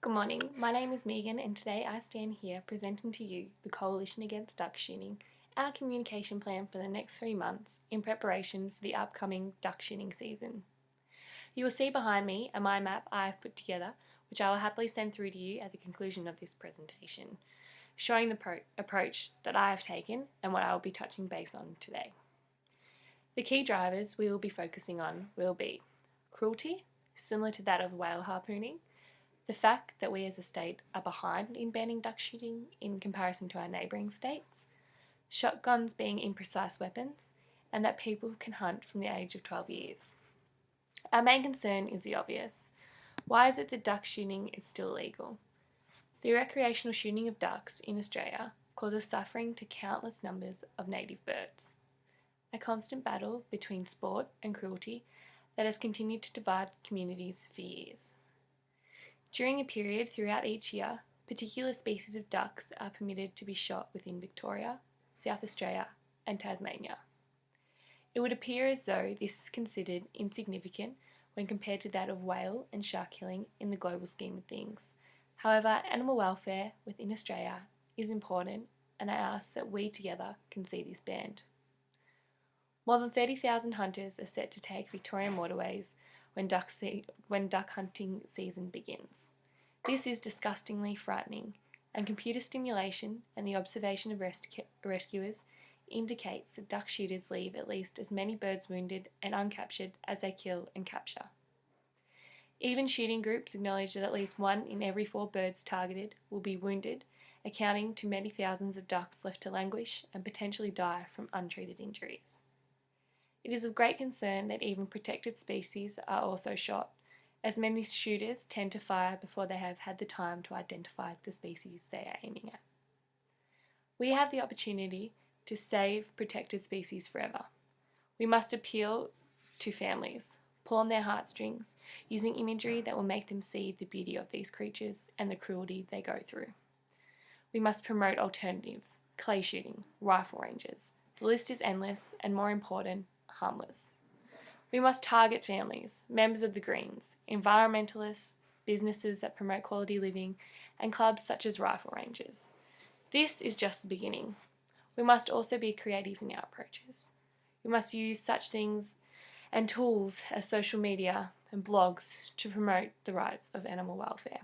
Good morning, my name is Megan and today I stand here presenting to you the Coalition Against Duck Shooting, our communication plan for the next 3 months in preparation for the upcoming duck shooting season. You will see behind me a mind map I have put together, which I will happily send through to you at the conclusion of this presentation, showing the approach that I have taken and what I will be touching base on today. The key drivers we will be focusing on will be cruelty, similar to that of whale harpooning, the fact that we as a state are behind in banning duck shooting in comparison to our neighbouring states, shotguns being imprecise weapons, and that people can hunt from the age of 12 years. Our main concern is the obvious. Why is it that duck shooting is still illegal? The recreational shooting of ducks in Australia causes suffering to countless numbers of native birds. A constant battle between sport and cruelty that has continued to divide communities for years. During a period throughout each year, particular species of ducks are permitted to be shot within Victoria, South Australia and Tasmania. It would appear as though this is considered insignificant when compared to that of whale and shark killing in the global scheme of things. However, animal welfare within Australia is important and I ask that we together can see this banned. More than 30,000 hunters are set to take Victorian waterways when duck hunting season begins. This is disgustingly frightening, and computer stimulation and the observation of rescuers indicates that duck shooters leave at least as many birds wounded and uncaptured as they kill and capture. Even shooting groups acknowledge that at least 1 in every 4 birds targeted will be wounded, accounting to many thousands of ducks left to languish and potentially die from untreated injuries. It is of great concern that even protected species are also shot, as many shooters tend to fire before they have had the time to identify the species they are aiming at. We have the opportunity to save protected species forever. We must appeal to families, pull on their heartstrings, using imagery that will make them see the beauty of these creatures and the cruelty they go through. We must promote alternatives, clay shooting, rifle ranges. The list is endless and, more important, harmless. We must target families, members of the Greens, environmentalists, businesses that promote quality living, and clubs such as rifle ranges. This is just the beginning. We must also be creative in our approaches. We must use such things and tools as social media and blogs to promote the rights of animal welfare.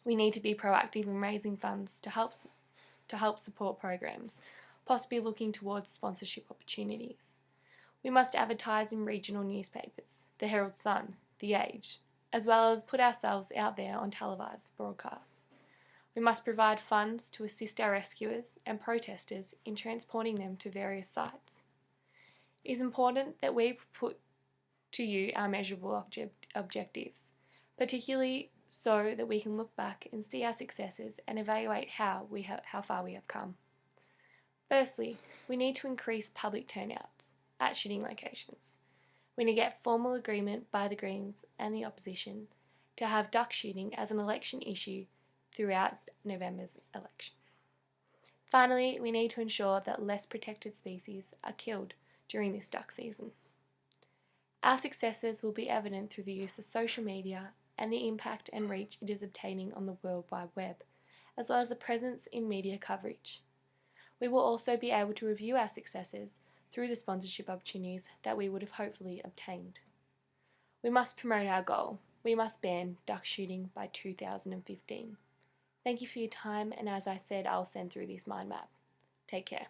We need to be proactive in raising funds to help support programs, possibly looking towards sponsorship opportunities. We must advertise in regional newspapers, the Herald Sun, The Age, as well as put ourselves out there on televised broadcasts. We must provide funds to assist our rescuers and protesters in transporting them to various sites. It is important that we put to you our measurable objectives, particularly so that we can look back and see our successes and evaluate how far we have come. Firstly, we need to increase public turnouts at shooting locations. We need to get formal agreement by the Greens and the opposition to have duck shooting as an election issue throughout November's election. Finally, we need to ensure that less protected species are killed during this duck season. Our successes will be evident through the use of social media and the impact and reach it is obtaining on the World Wide Web, as well as the presence in media coverage. We will also be able to review our successes through the sponsorship opportunities that we would have hopefully obtained. We must promote our goal. We must ban duck shooting by 2015. Thank you for your time, and as I said, I'll send through this mind map. Take care.